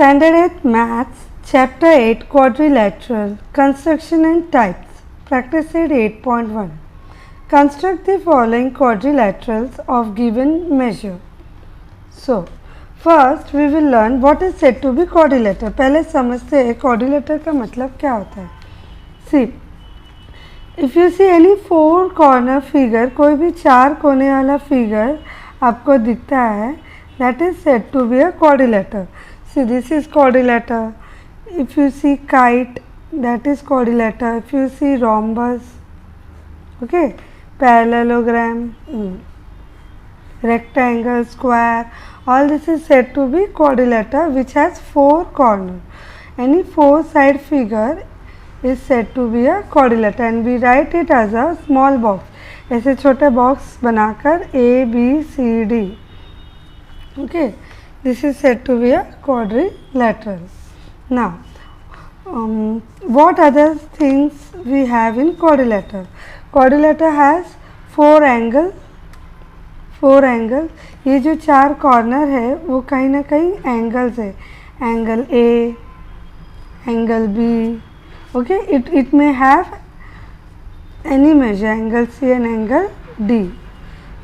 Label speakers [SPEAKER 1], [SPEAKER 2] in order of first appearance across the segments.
[SPEAKER 1] Standard 8 Maths, Chapter 8 Quadrilateral, Construction and Types, Practice Set 8.1. Construct the following quadrilaterals of given measure. So, first we will learn what is said to be quadrilateral. पहले समझते हैं quadrilateral का मतलब क्या होता है. See, if you see any four corner figure, कोई भी चार कोने वाला figure आपको दिखता है, that is said to be a quadrilateral. See, this is quadrilateral. If you see kite, that is quadrilateral. If you see rhombus, okay, parallelogram, rectangle, square, all this is said to be quadrilateral which has four corners. Any four side figure is said to be a quadrilateral and we write it as a small box. ऐसे छोटे box बनाकर A, B, C, D. Okay, this is said to be a quadrilateral. Now, what other things we have in quadrilateral? Quadrilateral has four angles. ये जो चार corner है वो कहीं ना कहीं एंगल्स है. Angle A, angle B. Okay, it may have any measure, angle C and angle D.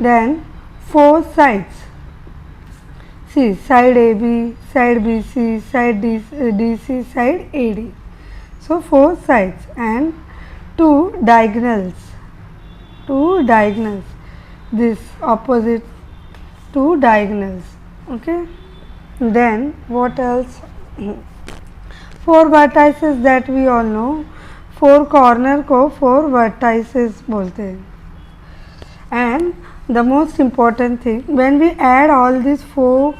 [SPEAKER 1] Then four sides. See, side AB, side BC, side DC, side AD. So four sides and two diagonals. This opposite two diagonals. Okay. Then what else? Four vertices that we all know. Four corner को four vertices बोलते हैं. And the most important thing, when we add all these four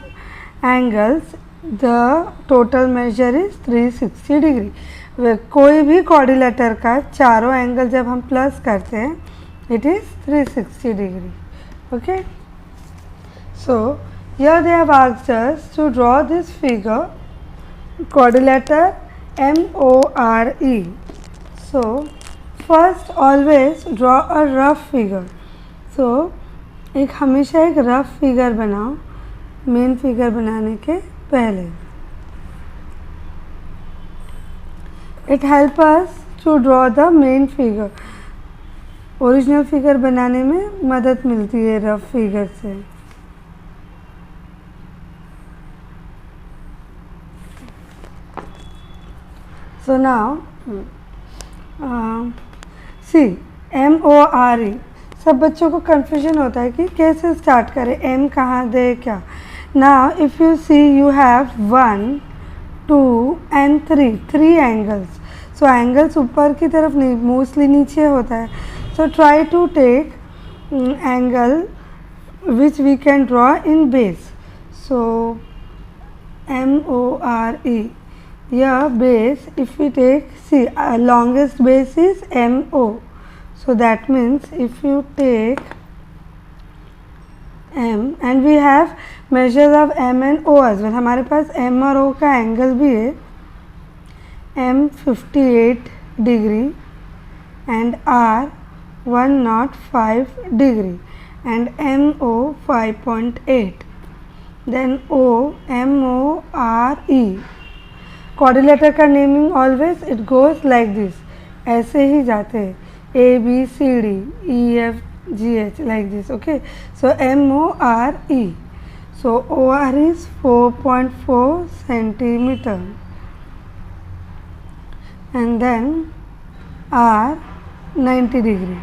[SPEAKER 1] angles, the total measure is 360 degree. कोई भी quadrilateral का चारों angle जब हम plus करते हैं, it is 360 degree. Okay. So here they have asked us to draw this figure, quadrilateral MORE. So first always draw a rough figure. So एक हमेशा एक रफ फिगर बनाओ मेन फिगर बनाने के पहले. It helps us to draw the main figure. Original figure बनाने में मदद मिलती है रफ फिगर से. So now see MORE. सब बच्चों को कन्फ्यूजन होता है कि कैसे स्टार्ट करें, M कहाँ दे क्या. Now if you see you have 1, 2 and 3 angles. So angles ऊपर की तरफ नहीं, मोस्टली नीचे होता है. So try to take angle which we can draw in base. So MORE. Yeah, base, if we take, see, longest base is MO. So that means if you take M and we have measures of M and O as well. हमारे पास M और O का angle भी है. M 58 degree and R 105 degree and MO 5.8. Then MORE. Quadrilateral का naming always it goes like this. ऐसे ही जाते हैं ABCD EFGH like this. Okay. So MORE. So OR is 4.4 centimeter and then R 90 degree.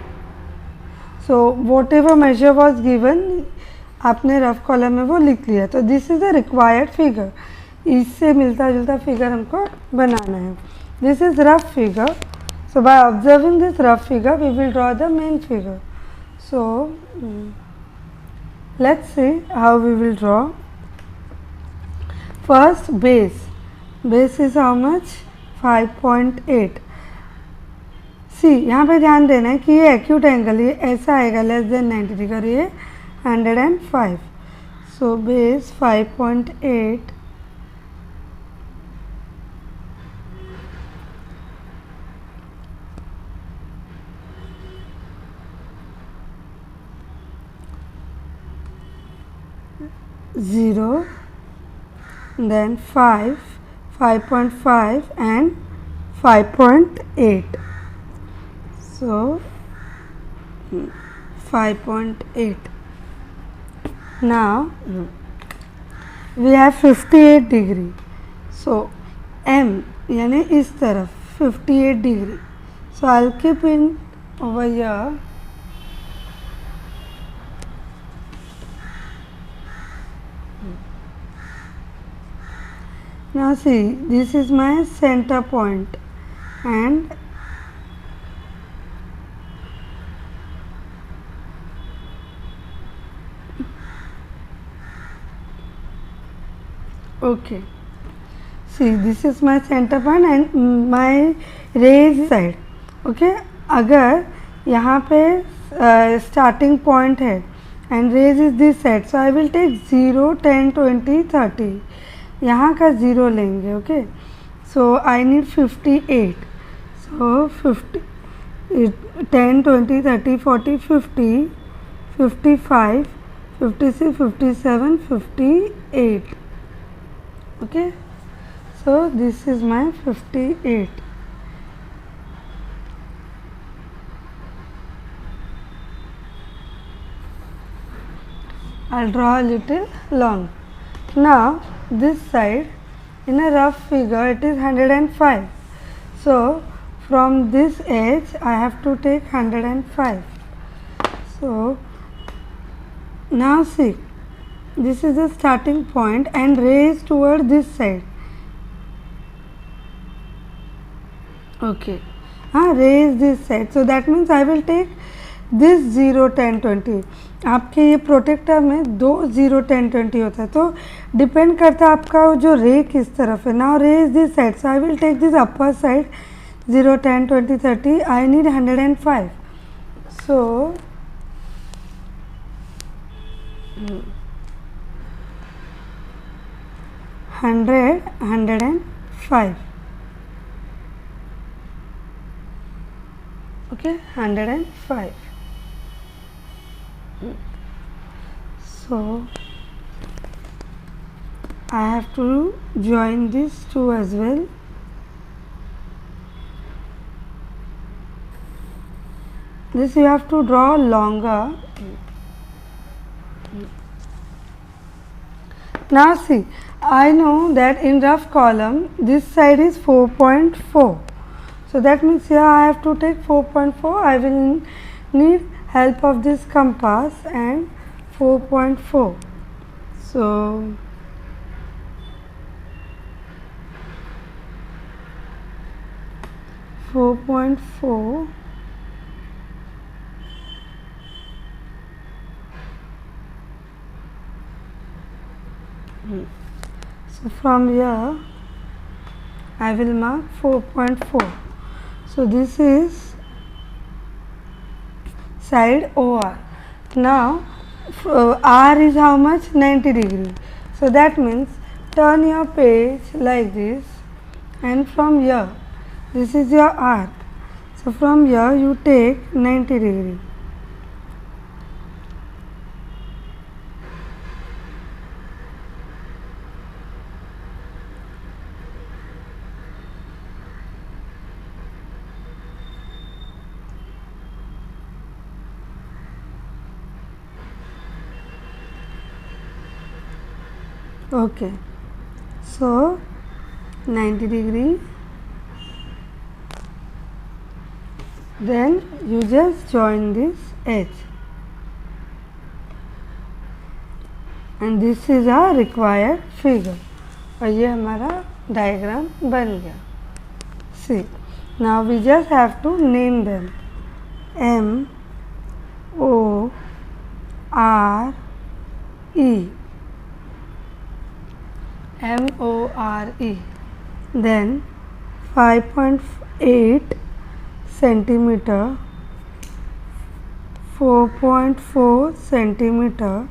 [SPEAKER 1] So whatever measure was given आपने rough column में वो लिख लिया. तो this is the required figure. इससे मिलता जुलता फिगर हमको बनाना है. This is rough figure. So by observing this rough figure we will draw the main figure. So let's see how we will draw. First base is how much 5.8. See यहाँ पे ध्यान देना है कि ये एक्यूट एंगल, ये ऐसा आएगा लेस देन 90 डिग्री और ये 105. So base 5.8 0 then 5 5.5 and 5.8. So 5.8. Now we have 58 degree. So M यानी इस तरफ 58 degree. So I'll keep in over here. Now see, this is my center point and okay. See, this is my center point and my rays side. Okay, अगर यहाँ पे starting point है and rays is this side, so I will take 0, 10, 20, 30. यहाँ का 0 लेंगे. Okay, so I need 58. So 50, 10, 20, 30, 40, 50, 55, 56, 57, 58. Okay, so this is my 58. I'll draw a little long. Now this side in a rough figure it is 105. So from this edge I have to take 105. So now see, this is the starting point and rays toward this side. Okay, rays this side. So that means I will take this 0, 10, 20. आपके ये protector में 2 0, 10, 20 होता है, तो depend करता है आपका जो रे किस तरफ है. Now ray is this side, so I will take this upper side 0, 10, 20, 30. I need 105. So 105. Okay, 105. So I have to join these two as well. This you have to draw longer. Now see, I know that in rough column this side is 4.4. So that means here I have to take 4.4. I will need help of this compass and 4.4. So So from here I will mark 4.4. So this is side OR. Now R is how much? 90 degree. So that means turn your page like this, and from here this is your R. So from here you take 90 degree. Okay, so 90 degree, then you just join this edge, and this is our required figure. और ये हमारा diagram बन गया. See, now we just have to name them. M O R E. MORE. Then 5.8 centimeter, 4.4 centimeter.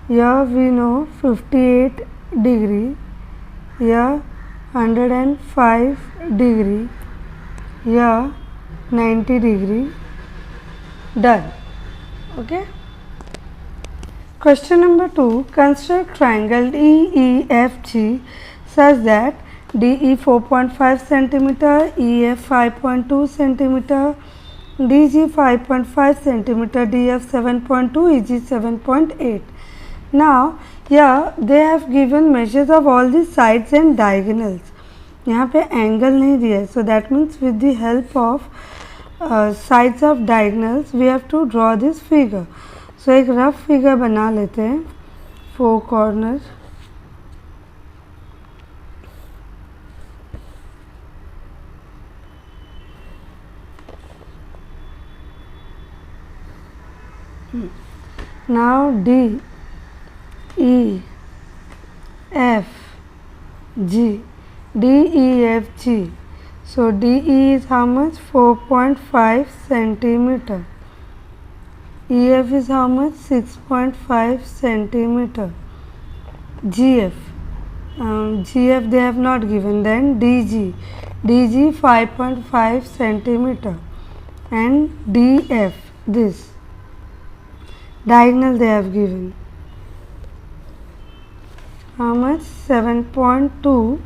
[SPEAKER 1] Here we know 58 degree. Here 105 degree. Here 90 degree. Done. Okay. Question number 2. Construct triangle EEFG such that DE 4.5 centimeter, EF 5.2 centimeter, DG 5.5 centimeter, DF 7.2, EG 7.8. Now here they have given measures of all the sides and diagonals. यहाँ पे angle नहीं दिया है, so that means with the help of sides of diagonals we have to draw this figure. So एक rough figure बना लेते हैं. 4 corner. Now D, E, F, G. D, E, F, G. So DE is how much? 4.5 centimeter. EF is how much? 6.5 centimeter. GF. GF they have not given. Then DG. DG 5.5 centimeter. And DF, this. Diagonal they have given. How much? 7.2.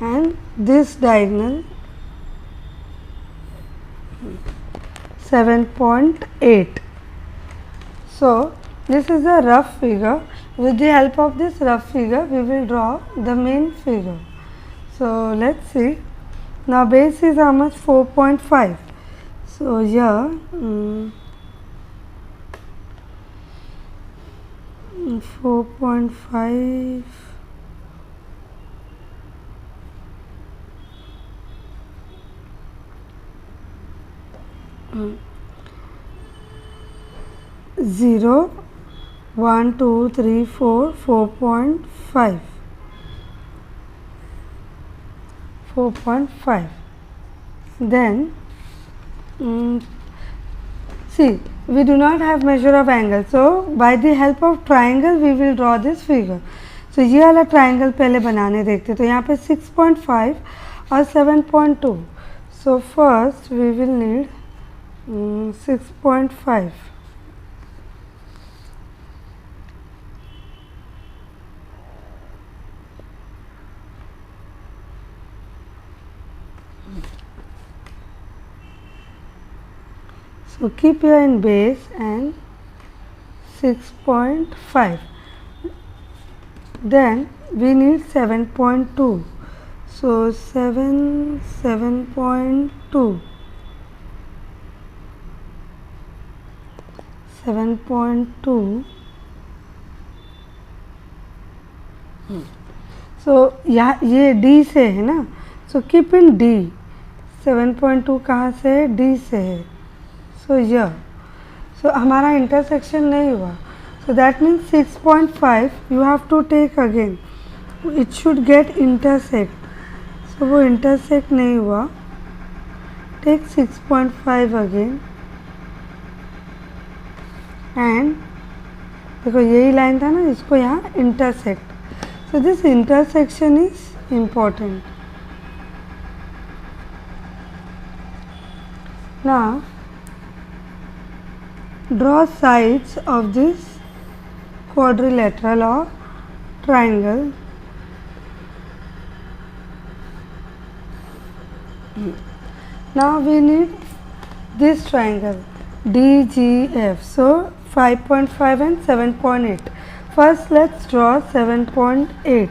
[SPEAKER 1] And this diagonal 7.8. So this is a rough figure. With the help of this rough figure we will draw the main figure. So let's see. Now base is how much? 4.5. So here 4.5. Zero, 1, 2, 3, 4, 4.5. 4.5. Then see, we do not have measure of angle, so by the help of triangle we will draw this figure. So ये वाला triangle पहले बनाने देखते. तो यहाँ पे 6.5 और 7.2. So first we will need 6.5. So keep here in base and 6.5. Then we need 7.2. So 7.2. 7.2. So यहाँ ये D से है ना. So keep in D. 7.2 कहाँ से है? D से है. So here. So हमारा intersection नहीं हुआ. So that means 6.5 you have to take again. It should get intersect. So वो intersect नहीं हुआ. Take 6.5 again. And देखो यही लाइन था ना, इसको यहाँ intersect. So this intersection is important. Now draw sides of this quadrilateral or triangle. Now we need this triangle DGF. So 5.5 and 7.8. First let's draw 7.8.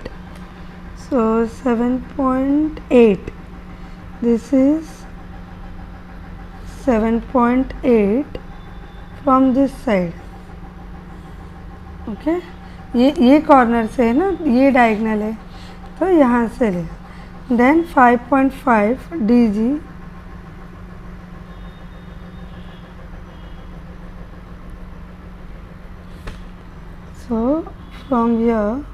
[SPEAKER 1] So 7.8. This is 7.8 from this side. Okay ये corner से है ना, ये diagonal है तो यहाँ से ले. Then 5.5 DG. So from here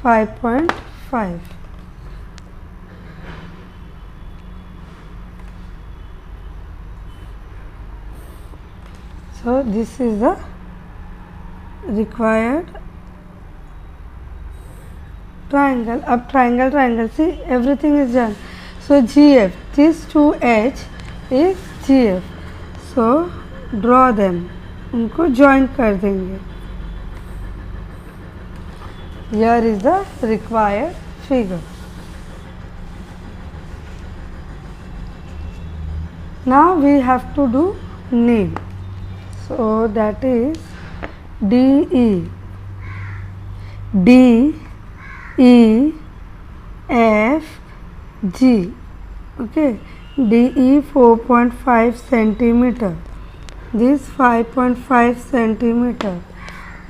[SPEAKER 1] 5.5. So this is the required triangle. Up triangle, see everything is done. So GF, these two edge is GF. So draw them, उनको join कर देंगे. Here is the required figure. Now we have to do name. So that is DE, DEFG. Okay, DE 4.5 centimeter, this 5.5 centimeter,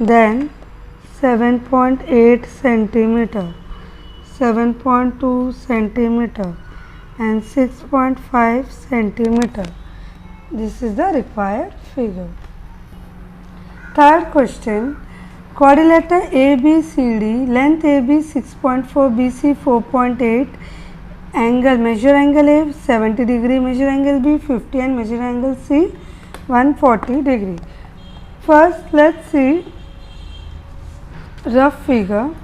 [SPEAKER 1] then 7.8 centimeter, 7.2 centimeter and 6.5 centimeter. This is the required figure. Third question, quadrilateral ABCD, length AB 6.4, BC 4.8, angle, measure angle A 70 degree, measure angle B 50 and measure angle C 140 degree. First let's see rough figure.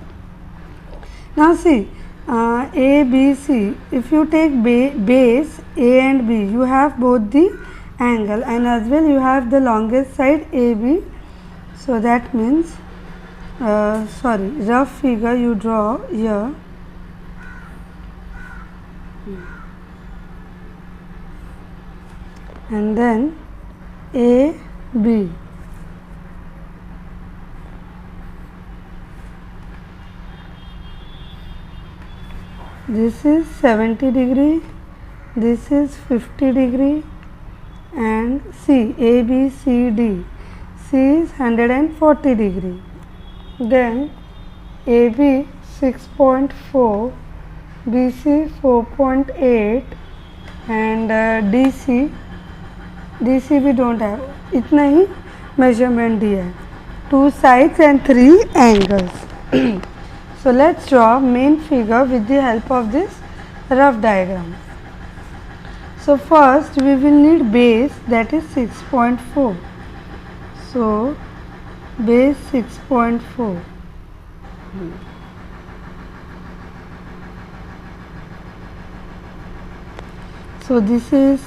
[SPEAKER 1] Now see A, B, C, if you take base A and B, you have both the angle and as well you have the longest side AB. So that means rough figure you draw here. And then A, B. This is 70 degree, this is 50 degree and C, A, B, C, D. C is 140 degree. Then AB 6.4, BC 4.8 and DC we don't have, इतना ही measurement दिया है, 2 sides and 3 angles. So let's draw main figure with the help of this rough diagram. So first we will need base, that is 6.4. So base 6.4. So this is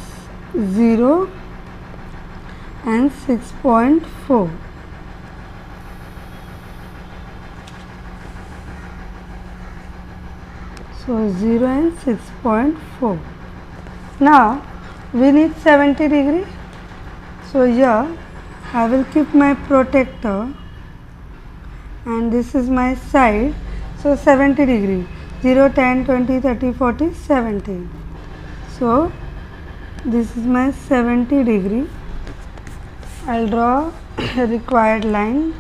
[SPEAKER 1] 0 and 6.4. So 0 and 6.4. Now we need 70 degree. So here I will keep my protector and this is my side. So 70 degree, 0, 10, 20, 30, 40, 70. So this is my 70 degree. I'll draw a required line,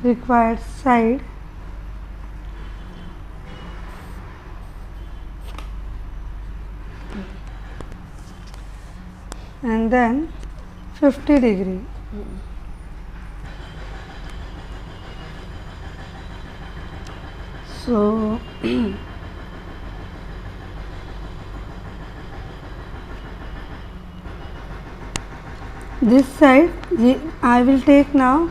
[SPEAKER 1] required side. And then 50 degree. So this side I will take now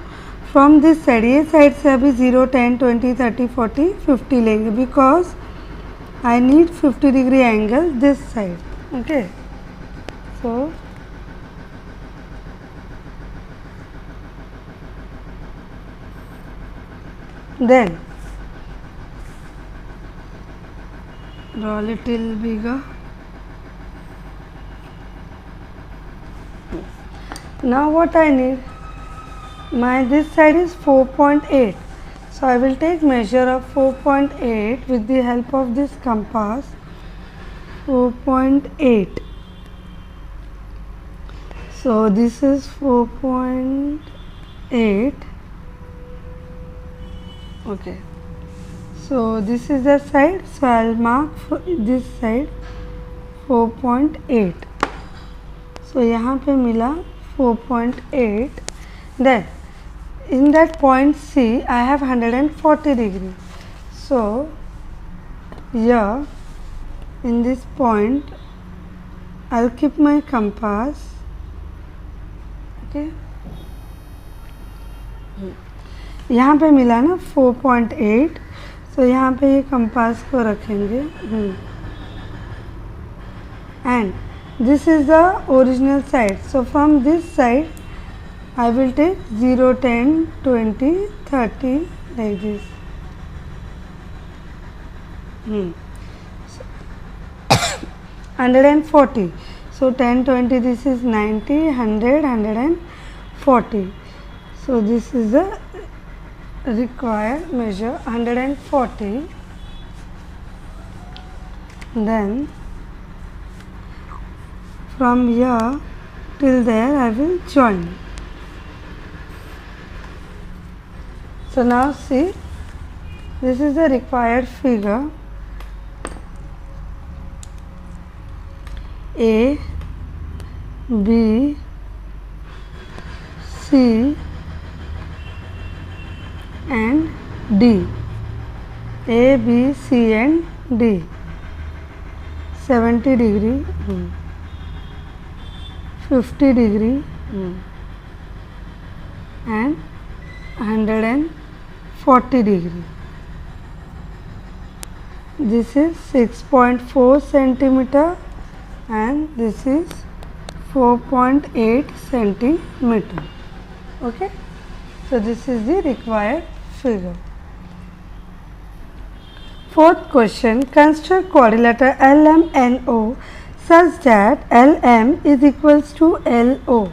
[SPEAKER 1] from this side, ये side से अभी 0, 10, 20, 30, 40, 50 लेंगे because I need 50 degree angle this side. Okay, so then draw a little bigger. Now what I need, my this side is 4.8, so I will take measure of 4.8 with the help of this compass. 4.8. So this is 4.8. Okay, so this is the side, so I will mark this side 4.8. So यहाँ पे मिला 4.8. Then in that point C I have 140 degree. So here in this point I will keep my compass. Okay, यहाँ पे मिला ना 4.8. So यहाँ पे ये compass को रखेंगे and this is the original side. So from this side I will take 0, 10, 20, 30 like this. 140. So 10, 20, this is 90, 100, 140. So this is the required measure 140. Then from here till there I will join. So now see, this is the required figure. A, B, C and D. A, B, C and D. 70 degree, 50 degree and 140 degree. This is 6.4 centimeter and this is 4.8 centimeter. Okay, so this is the required figure. Fourth question, construct quadrilateral LMNO such that LM is equals to LO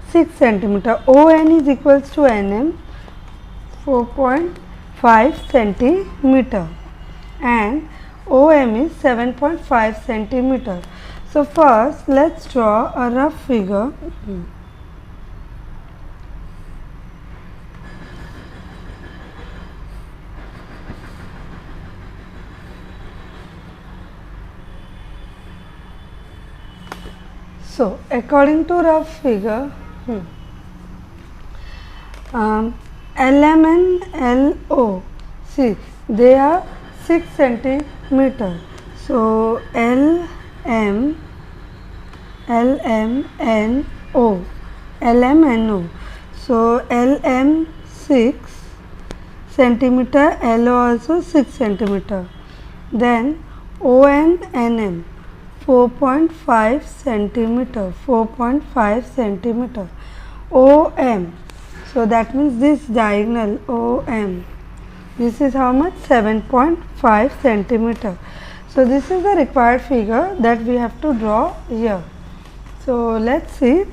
[SPEAKER 1] 6 centimeter, ON is equals to NM 4.5 centimeter and OM is 7.5 centimeter. So first let's draw a rough figure. So according to rough figure, LM and LO, see they are 6 centimeter. So LM and O. So LM 6 centimeter, LO also 6 centimeter. Then ON NM 4.5 centimeter, 4.5 centimeter. OM, so that means this diagonal OM, this is how much? 7.5 centimeter. So this is the required figure that we have to draw here. So let's see.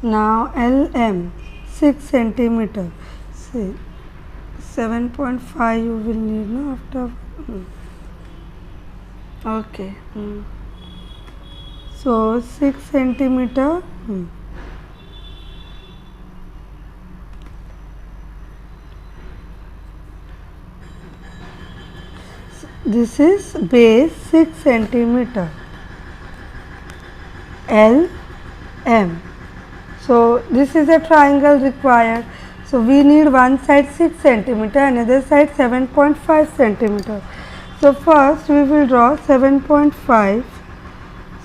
[SPEAKER 1] Now LM 6 centimeter. See 7.5 you will need, no, after. Okay. So 6 centimeter. This is base 6 centimeter. LM. So this is a triangle required. So we need one side 6 centimeter, another side 7.5 centimeter. So first we will draw 7.5.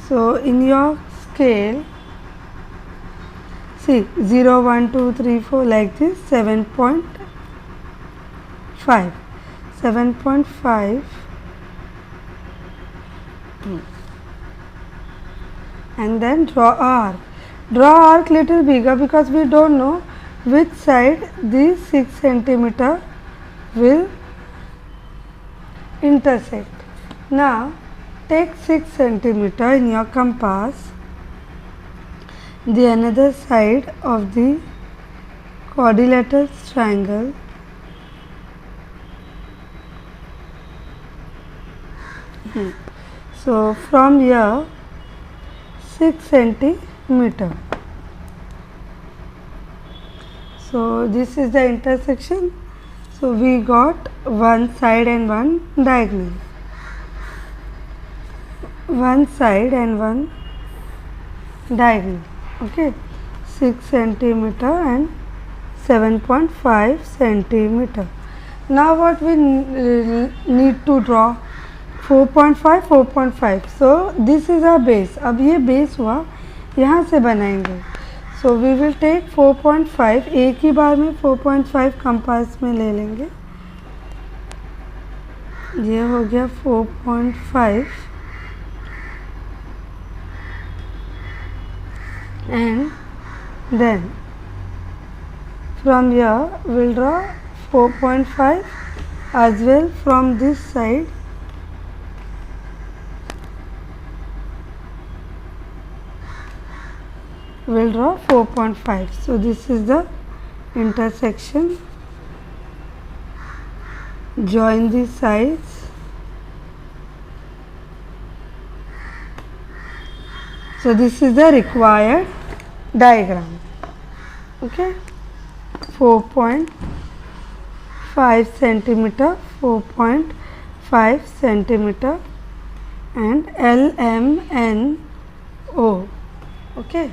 [SPEAKER 1] So in your scale, see 0, 1, 2, 3, 4 like this, 7.5. 7.5 and then draw arc. Draw arc little bigger because we don't know which side this 6 centimeter will intersect. Now take 6 centimeter in your compass, the another side of the quadrilateral triangle, so from here 6 centimeter. So this is the intersection. So we got one side and one diagonal. One side and one diagonal. Okay, 6 centimeter and 7.5 centimeter. Now what we need to draw? 4.5, 4.5. So this is our base. अब ये base हुआ, यहाँ से बनाएंगे. So we will take 4.5, एक ही बार में 4.5 compass में ले लेंगे. ये हो गया 4.5 and then from here we'll draw 4.5 as well from this side. We'll draw 4.5. So this is the intersection. Join these sides. So this is the required diagram. Okay, 4.5 centimeter, 4.5 centimeter, and LMNO. Okay.